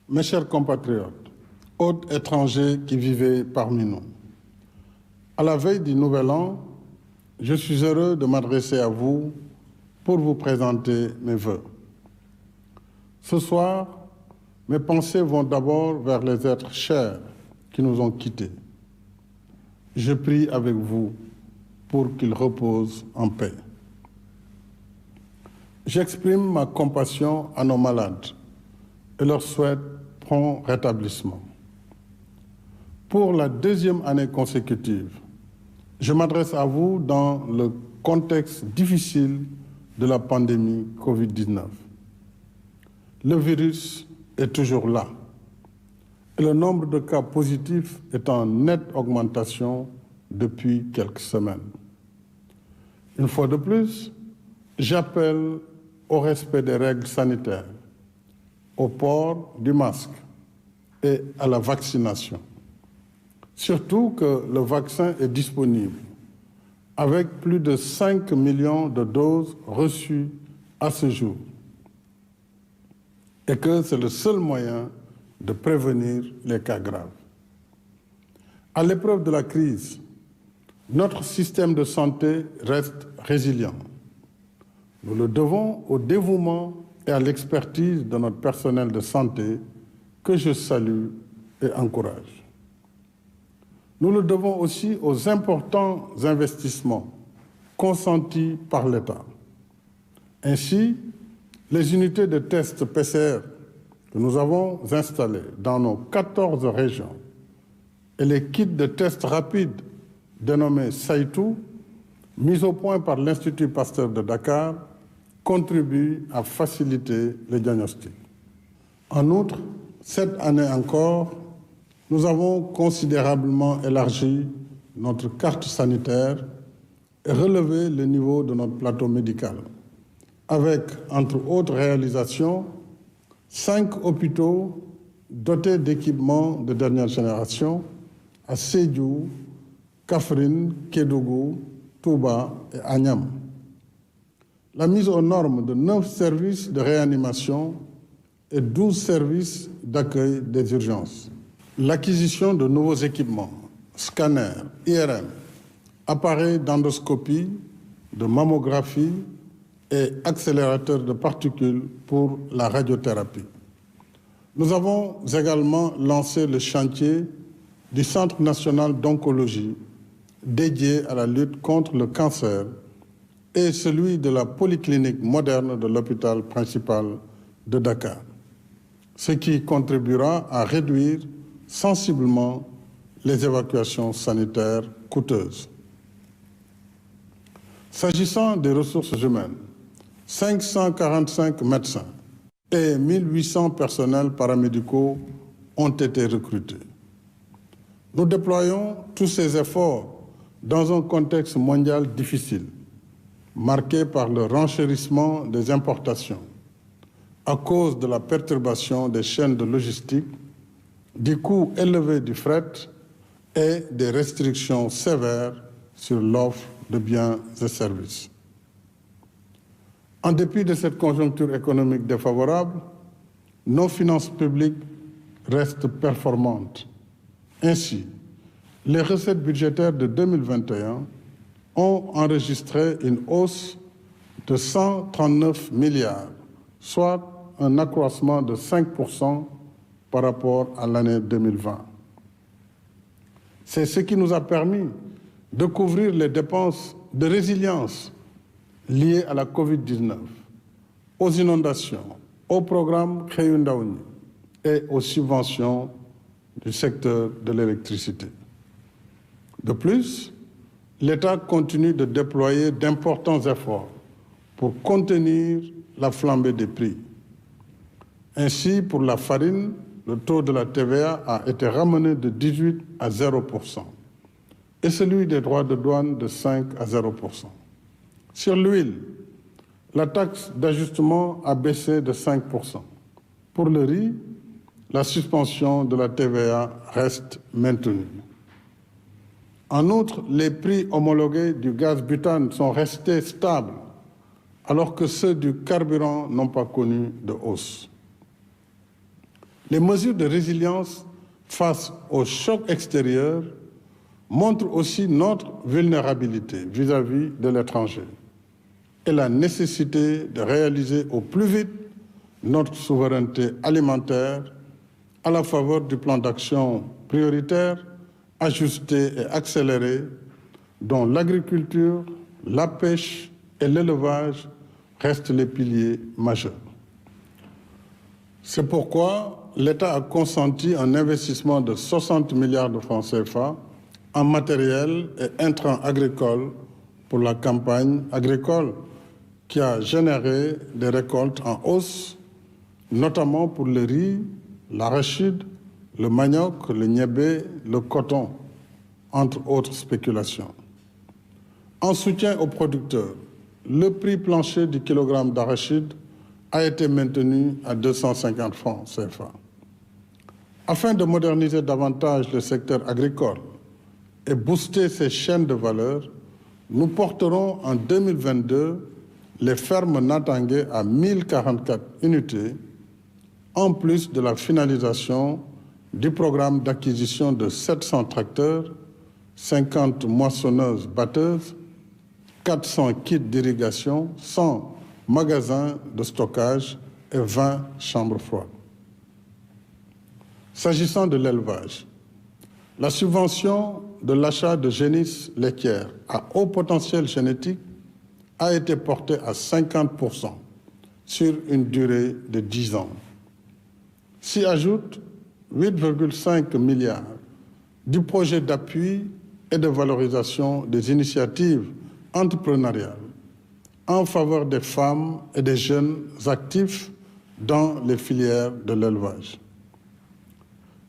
Mes chers compatriotes, hôtes étrangers qui vivez parmi nous, à la veille du Nouvel An, je suis heureux de m'adresser à vous pour vous présenter mes vœux. Ce soir, mes pensées vont d'abord vers les êtres chers qui nous ont quittés. Je prie avec vous pour qu'ils reposent en paix. J'exprime ma compassion à nos malades et leur souhaite prompt rétablissement. Pour la deuxième année consécutive, je m'adresse à vous dans le contexte difficile de la pandémie Covid-19. Le virus est toujours là et le nombre de cas positifs est en nette augmentation depuis quelques semaines. Une fois de plus, j'appelle au respect des règles sanitaires, au port du masque et à la vaccination. Surtout que le vaccin est disponible, avec plus de 5 millions de doses reçues à ce jour, et que c'est le seul moyen de prévenir les cas graves. À l'épreuve de la crise, notre système de santé reste résilient. Nous le devons au dévouement et à l'expertise de notre personnel de santé que je salue et encourage. Nous le devons aussi aux importants investissements consentis par l'État. Ainsi, les unités de tests PCR que nous avons installées dans nos 14 régions et les kits de tests rapides dénommés Saitou, mis au point par l'Institut Pasteur de Dakar, contribuent à faciliter les diagnostics. En outre, cette année encore, nous avons considérablement élargi notre carte sanitaire et relevé le niveau de notre plateau médical, avec, entre autres réalisations, 5 hôpitaux dotés d'équipements de dernière génération à Sédhiou, Kaffrine, Kédougou, Touba et Agnam. La mise aux normes de 9 services de réanimation et 12 services d'accueil des urgences. L'acquisition de nouveaux équipements, scanners, IRM, appareils d'endoscopie, de mammographie et accélérateurs de particules pour la radiothérapie. Nous avons également lancé le chantier du Centre national d'oncologie dédié à la lutte contre le cancer et celui de la polyclinique moderne de l'hôpital principal de Dakar, ce qui contribuera à réduire sensiblement les évacuations sanitaires coûteuses. S'agissant des ressources humaines, 545 médecins et 1800 personnels paramédicaux ont été recrutés. Nous déployons tous ces efforts dans un contexte mondial difficile, marqué par le renchérissement des importations à cause de la perturbation des chaînes de logistique, du coût élevé du fret et des restrictions sévères sur l'offre de biens et services. En dépit de cette conjoncture économique défavorable, nos finances publiques restent performantes. Ainsi, les recettes budgétaires de 2021 ont enregistré une hausse de 139 milliards, soit un accroissement de 5% par rapport à l'année 2020. C'est ce qui nous a permis de couvrir les dépenses de résilience liées à la Covid-19, aux inondations, au programme Xëyu Ndaw ñi et aux subventions du secteur de l'électricité. De plus, l'État continue de déployer d'importants efforts pour contenir la flambée des prix. Ainsi, pour la farine, le taux de la TVA a été ramené de 18 à 0% et celui des droits de douane de 5 à 0%. Sur l'huile, la taxe d'ajustement a baissé de 5%. Pour le riz, la suspension de la TVA reste maintenue. En outre, les prix homologués du gaz butane sont restés stables, alors que ceux du carburant n'ont pas connu de hausse. Les mesures de résilience face aux chocs extérieurs montrent aussi notre vulnérabilité vis-à-vis de l'étranger et la nécessité de réaliser au plus vite notre souveraineté alimentaire à la faveur du plan d'action prioritaire, ajusté et accéléré, dont l'agriculture, la pêche et l'élevage restent les piliers majeurs. C'est pourquoi l'État a consenti un investissement de 60 milliards de francs CFA en matériel et intrants agricoles pour la campagne agricole qui a généré des récoltes en hausse, notamment pour le riz, l'arachide, le manioc, le niébé, le coton, entre autres spéculations. En soutien aux producteurs, le prix plancher du kilogramme d'arachide a été maintenu à 250 francs CFA. Afin de moderniser davantage le secteur agricole et booster ses chaînes de valeur, nous porterons en 2022 les fermes Natangué à 1044 unités, en plus de la finalisation du programme d'acquisition de 700 tracteurs, 50 moissonneuses-batteuses, 400 kits d'irrigation, 100 magasins de stockage et 20 chambres froides. S'agissant de l'élevage, la subvention de l'achat de génisses laitières à haut potentiel génétique a été portée à 50% sur une durée de 10 ans. S'y ajoutent 8,5 milliards du projet d'appui et de valorisation des initiatives entrepreneuriales en faveur des femmes et des jeunes actifs dans les filières de l'élevage.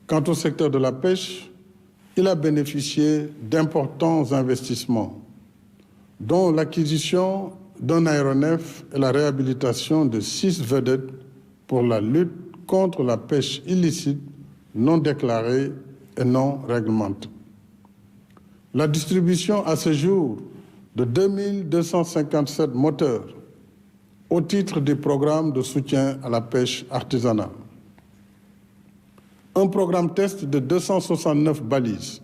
Quant au secteur de la pêche, il a bénéficié d'importants investissements, dont l'acquisition d'un aéronef et la réhabilitation de 6 vedettes pour la lutte contre la pêche illicite, non déclarée et non réglementée. La distribution à ce jour de 2257 moteurs au titre du programme de soutien à la pêche artisanale. Un programme test de 269 balises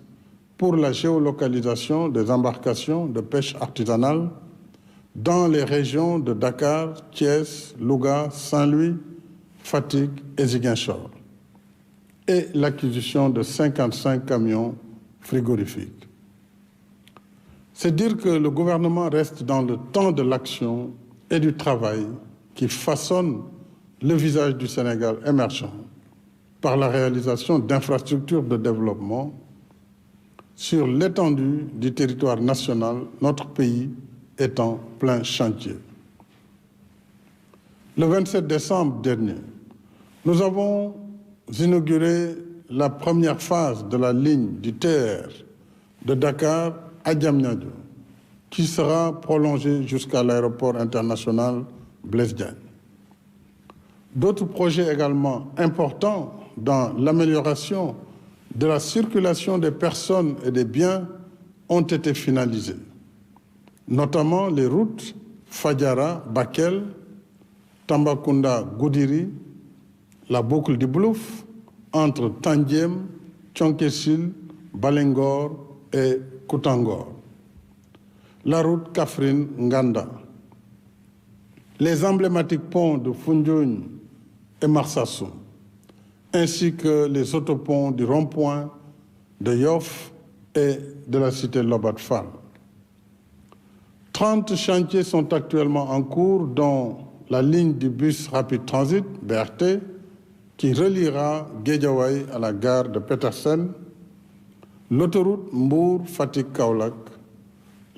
pour la géolocalisation des embarcations de pêche artisanale dans les régions de Dakar, Thiès, Louga, Saint-Louis, Fatick et Ziguinchor, et l'acquisition de 55 camions frigorifiques. C'est dire que le gouvernement reste dans le temps de l'action et du travail qui façonne le visage du Sénégal émergent par la réalisation d'infrastructures de développement sur l'étendue du territoire national, notre pays est en plein chantier. Le 27 décembre dernier, nous avons inauguré la première phase de la ligne du TER de Dakar à Diamniadio, qui sera prolongée jusqu'à l'aéroport international Blaise Diagne. D'autres projets également importants dans l'amélioration de la circulation des personnes et des biens ont été finalisés, notamment les routes Fadiara-Bakel, Tambacounda-Goudiri, la boucle du Blouf entre Tandiem, Thionck-Essyl, Balengor et Koutangor, la route Kaffrine-Nganda, les emblématiques ponts de Foundiougne et Marsassoum, ainsi que les autoponts du rond-point de Yoff et de la cité Lobat Fall. 30 chantiers sont actuellement en cours, dont la ligne du bus rapide transit, BRT, qui reliera Guédiawaye à la gare de Petersen, l'autoroute Mbour-Fatick-Kaolack,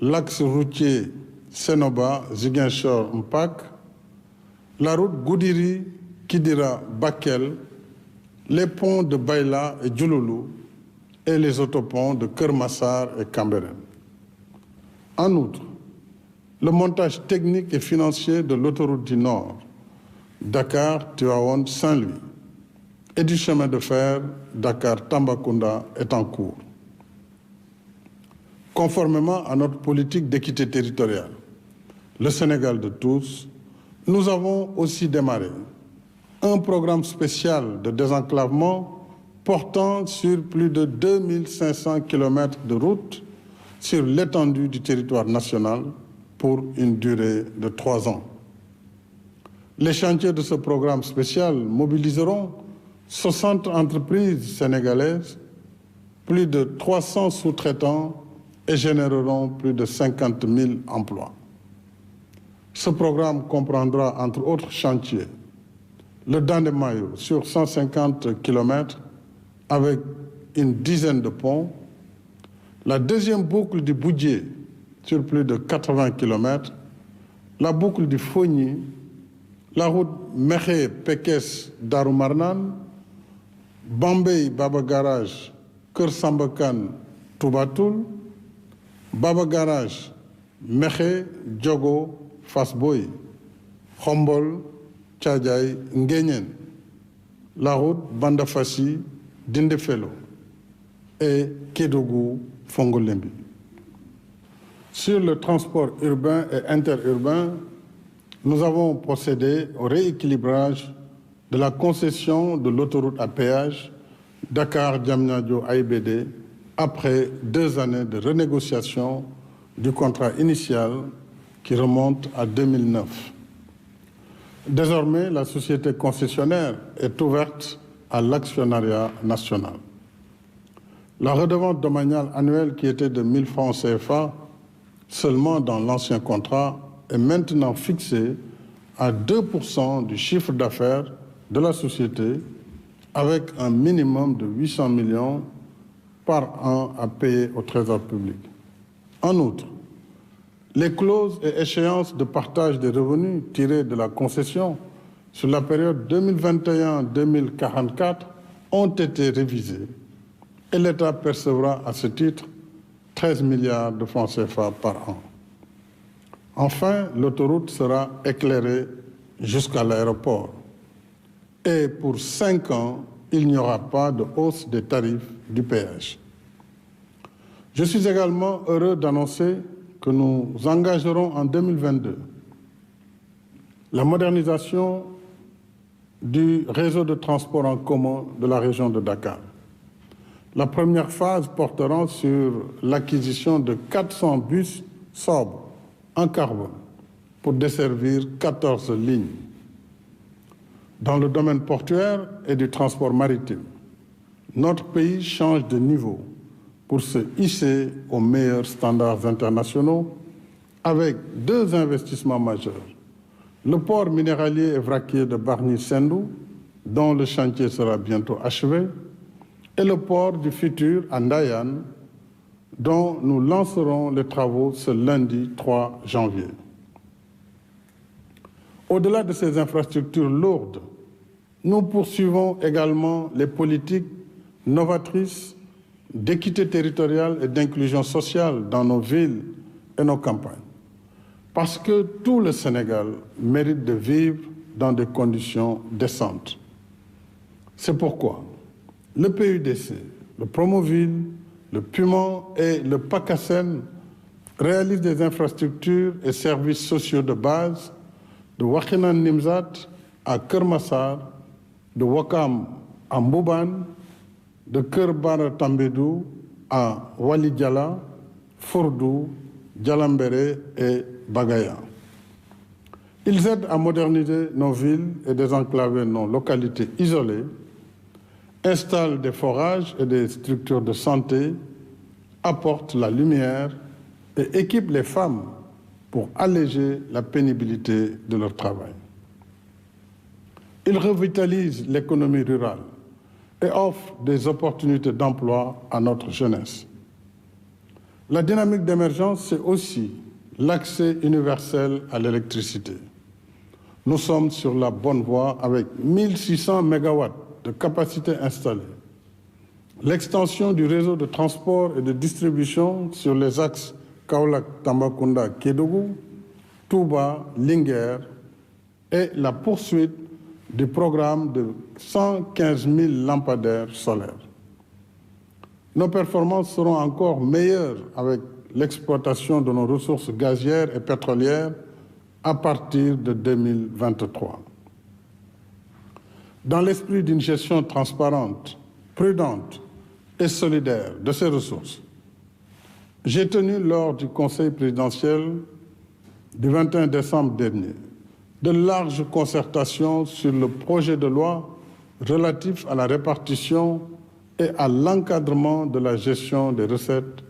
l'axe routier Sénoba-Ziguinchor-Mpac, la route Goudiri-Kidira-Bakel, les ponts de Baïla et Djouloulou et les autoponts de Kermassar et Cambérène. En outre, le montage technique et financier de l'autoroute du Nord, Dakar-Tivaouane-Saint-Louis, et du chemin de fer Dakar-Tambacounda est en cours. Conformément à notre politique d'équité territoriale, le Sénégal de tous, nous avons aussi démarré un programme spécial de désenclavement portant sur plus de 2500 km de routes sur l'étendue du territoire national pour une durée de 3 ans. Les chantiers de ce programme spécial mobiliseront 60 entreprises sénégalaises, plus de 300 sous-traitants et généreront plus de 50 000 emplois. Ce programme comprendra, entre autres chantiers, le Dandemayo sur 150 km avec une dizaine de ponts, la deuxième boucle du Boudjé sur plus de 80 km, la boucle du Fogny, la route Mekhe-Pekes-Darumarnan, Bambey-Baba Garage, Kër Sambakan, Toubatoul, Baba Garage, Mekhe, Diogo, Fass-Boye, Khombol, Tchadjaï, Nguéniène, la route Bandafassi, Dindefelo et Kédougou, Fongolembi. Sur le transport urbain et interurbain, nous avons procédé au rééquilibrage de la concession de l'autoroute à péage Dakar-Diamniadio-AIBD après 2 années de renégociation du contrat initial qui remonte à 2009. Désormais, la société concessionnaire est ouverte à l'actionnariat national. La redevance domaniale annuelle qui était de 1 000 francs CFA seulement dans l'ancien contrat est maintenant fixée à 2% du chiffre d'affaires de la société avec un minimum de 800 millions par an à payer au Trésor public. En outre, les clauses et échéances de partage des revenus tirés de la concession sur la période 2021-2044 ont été révisées et l'État percevra à ce titre 13 milliards de francs CFA par an. Enfin, l'autoroute sera éclairée jusqu'à l'aéroport. Et pour 5 ans, il n'y aura pas de hausse des tarifs du péage. Je suis également heureux d'annoncer que nous engagerons en 2022 la modernisation du réseau de transport en commun de la région de Dakar. La première phase portera sur l'acquisition de 400 bus sobres en carbone pour desservir 14 lignes. Dans le domaine portuaire et du transport maritime, notre pays change de niveau pour se hisser aux meilleurs standards internationaux avec 2 investissements majeurs. Le port minéralier et vraquier de Bargny-Sendou, dont le chantier sera bientôt achevé, et le port du futur à Ndayane, dont nous lancerons les travaux ce lundi 3 janvier. Au-delà de ces infrastructures lourdes, nous poursuivons également les politiques novatrices d'équité territoriale et d'inclusion sociale dans nos villes et nos campagnes. Parce que tout le Sénégal mérite de vivre dans des conditions décentes. C'est pourquoi le PUDC, le Promoville, le Puman et le PACASEN réalisent des infrastructures et services sociaux de base de Wakhinane Nimzat à Keur Massar, de Ouakam à Mbouban, de Keur Bara Tambédou à Wali Diala, Fordou, Dialambéré et Bagaya. Ils aident à moderniser nos villes et désenclaver nos localités isolées, installent des forages et des structures de santé, apportent la lumière et équipent les femmes pour alléger la pénibilité de leur travail. Ils revitalisent l'économie rurale et offrent des opportunités d'emploi à notre jeunesse. La dynamique d'émergence, c'est aussi l'accès universel à l'électricité. Nous sommes sur la bonne voie avec 1600 MW de capacité installée. L'extension du réseau de transport et de distribution sur les axes Kaolack-Tambacounda-Kédougou, Touba, Linguère et la poursuite du programme de 115 000 lampadaires solaires. Nos performances seront encore meilleures avec l'exploitation de nos ressources gazières et pétrolières à partir de 2023. Dans l'esprit d'une gestion transparente, prudente et solidaire de ses ressources, j'ai tenu lors du Conseil présidentiel du 21 décembre dernier de larges concertations sur le projet de loi relatif à la répartition et à l'encadrement de la gestion des recettes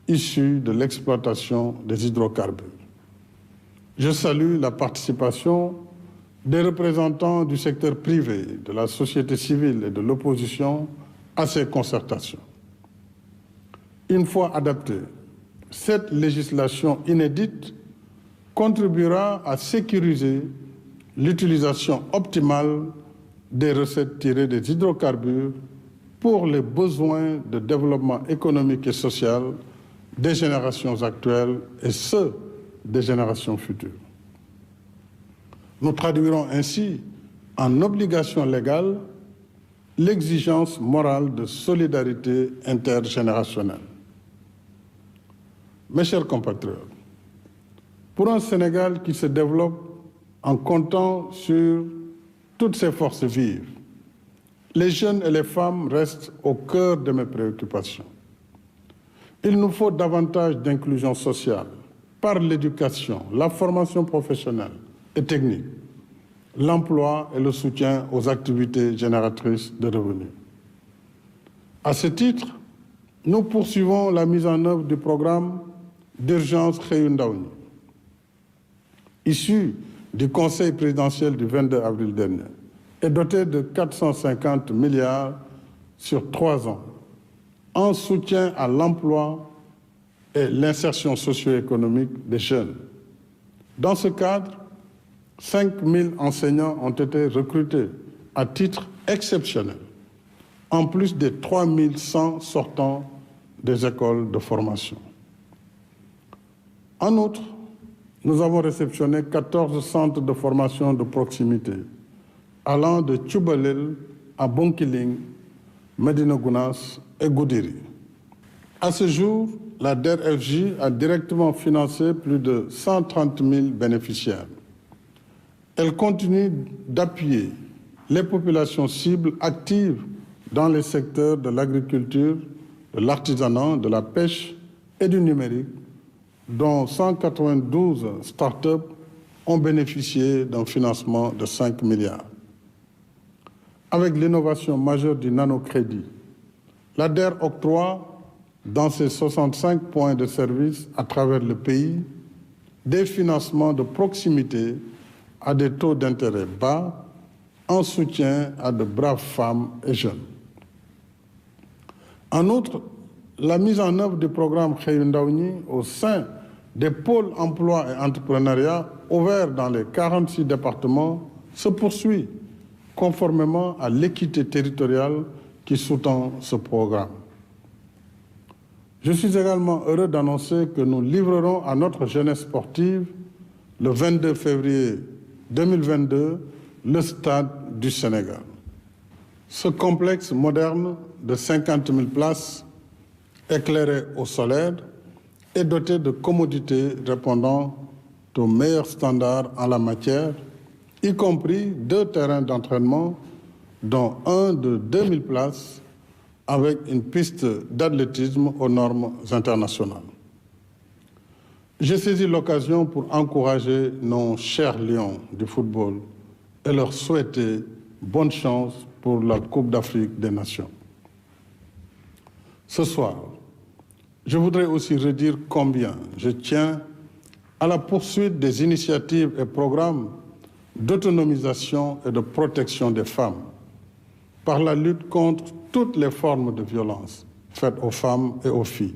issues de l'exploitation des hydrocarbures. Je salue la participation des représentants du secteur privé, de la société civile et de l'opposition à ces concertations. Une fois adaptée, cette législation inédite contribuera à sécuriser l'utilisation optimale des recettes tirées des hydrocarbures pour les besoins de développement économique et social des générations actuelles et ceux des générations futures. Nous traduirons ainsi en obligation légale l'exigence morale de solidarité intergénérationnelle. Mes chers compatriotes, pour un Sénégal qui se développe en comptant sur toutes ses forces vives, les jeunes et les femmes restent au cœur de mes préoccupations. Il nous faut davantage d'inclusion sociale par l'éducation, la formation professionnelle et technique, l'emploi et le soutien aux activités génératrices de revenus. À ce titre, nous poursuivons la mise en œuvre du programme d'urgence Xëyu Ndaw ñi, issu du Conseil présidentiel du 22 avril dernier, est doté de 450 milliards sur 3 ans, en soutien à l'emploi et l'insertion socio-économique des jeunes. Dans ce cadre, 5 000 enseignants ont été recrutés à titre exceptionnel, en plus des 3 100 sortants des écoles de formation. En outre, nous avons réceptionné 14 centres de formation de proximité, allant de Tchoubalel à Bounkiling, Médina Gounass et Goudiri. À ce jour, la DER/FJ a directement financé plus de 130 000 bénéficiaires. Elle continue d'appuyer les populations cibles actives dans les secteurs de l'agriculture, de l'artisanat, de la pêche et du numérique, dont 192 start-up ont bénéficié d'un financement de 5 milliards. Avec l'innovation majeure du nanocrédit, la DER octroie dans ses 65 points de service à travers le pays des financements de proximité à des taux d'intérêt bas en soutien à de braves femmes et jeunes. En outre, la mise en œuvre du programme Xëyu Ndaw ñi au sein des pôles emploi et entrepreneuriat ouverts dans les 46 départements se poursuit conformément à l'équité territoriale qui sous-tend ce programme. Je suis également heureux d'annoncer que nous livrerons à notre jeunesse sportive le 22 février 2022 le Stade du Sénégal. Ce complexe moderne de 50 000 places, éclairé au solaire, est doté de commodités répondant aux meilleurs standards en la matière, y compris 2 terrains d'entraînement, dont un de 2000 places, avec une piste d'athlétisme aux normes internationales. J'ai saisi l'occasion pour encourager nos chers lions du football et leur souhaiter bonne chance pour la Coupe d'Afrique des Nations. Ce soir, je voudrais aussi redire combien je tiens à la poursuite des initiatives et programmes d'autonomisation et de protection des femmes par la lutte contre toutes les formes de violence faites aux femmes et aux filles.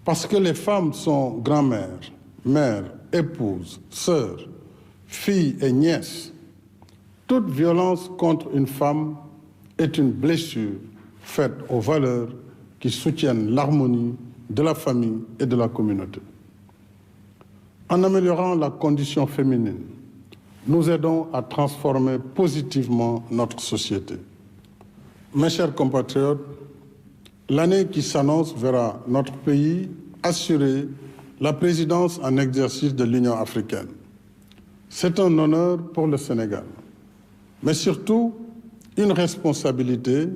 Parce que les femmes sont grand-mères, mères, épouses, sœurs, filles et nièces. Toute violence contre une femme est une blessure faite aux valeurs qui soutiennent l'harmonie de la famille et de la communauté. En améliorant la condition féminine, nous aidons à transformer positivement notre société. Mes chers compatriotes, l'année qui s'annonce verra notre pays assurer la présidence en exercice de l'Union africaine. C'est un honneur pour le Sénégal. mais surtout une responsabilité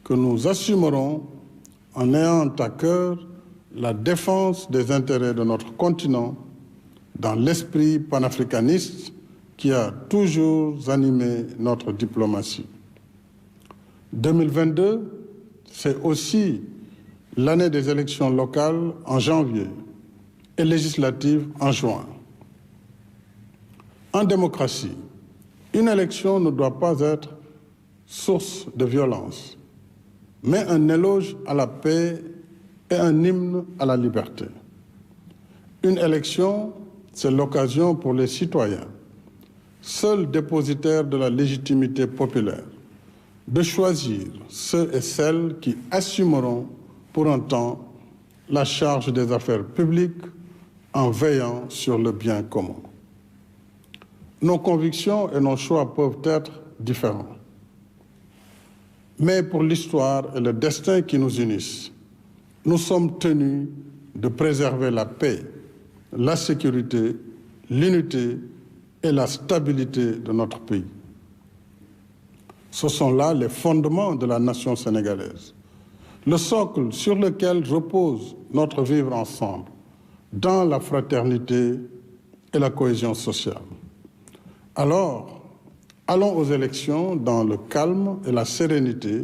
que nous assumerons en ayant à cœur la défense des intérêts de notre continent dans l'esprit panafricaniste qui a toujours animé notre diplomatie. 2022, c'est aussi l'année des élections locales en janvier et législatives en juin. En démocratie, une élection ne doit pas être source de violence, mais un éloge à la paix et un hymne à la liberté. Une élection, c'est l'occasion pour les citoyens, seuls dépositaires de la légitimité populaire, de choisir ceux et celles qui assumeront pour un temps la charge des affaires publiques en veillant sur le bien commun. Nos convictions et nos choix peuvent être différents. Mais pour l'histoire et le destin qui nous unissent, nous sommes tenus de préserver la paix, la sécurité, l'unité et la stabilité de notre pays. Ce sont là les fondements de la nation sénégalaise, le socle sur lequel repose notre vivre ensemble, dans la fraternité et la cohésion sociale. Alors, allons aux élections dans le calme et la sérénité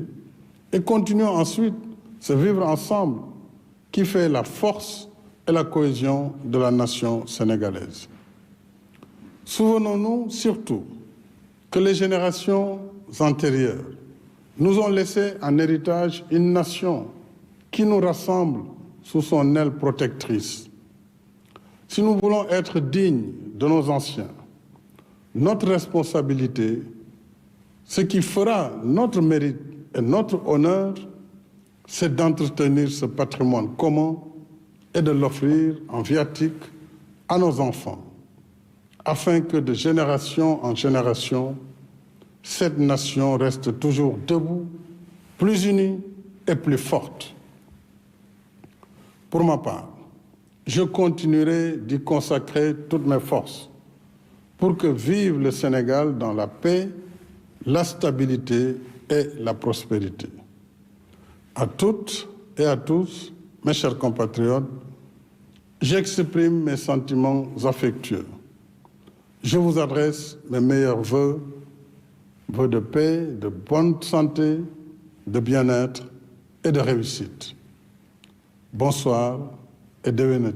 et continuons ensuite ce vivre ensemble qui fait la force et la cohésion de la nation sénégalaise. Souvenons-nous surtout que les générations antérieures nous ont laissé en héritage une nation qui nous rassemble sous son aile protectrice. Si nous voulons être dignes de nos anciens, notre responsabilité, ce qui fera notre mérite et notre honneur, c'est d'entretenir ce patrimoine commun et de l'offrir en viatique à nos enfants, afin que de génération en génération, cette nation reste toujours debout, plus unie et plus forte. Pour ma part, je continuerai d'y consacrer toutes mes forces pour que vive le Sénégal dans la paix, la stabilité et la prospérité. À toutes et à tous, mes chers compatriotes, j'exprime mes sentiments affectueux. Je vous adresse mes meilleurs vœux de paix, de bonne santé, de bien-être et de réussite. Bonsoir et devenez.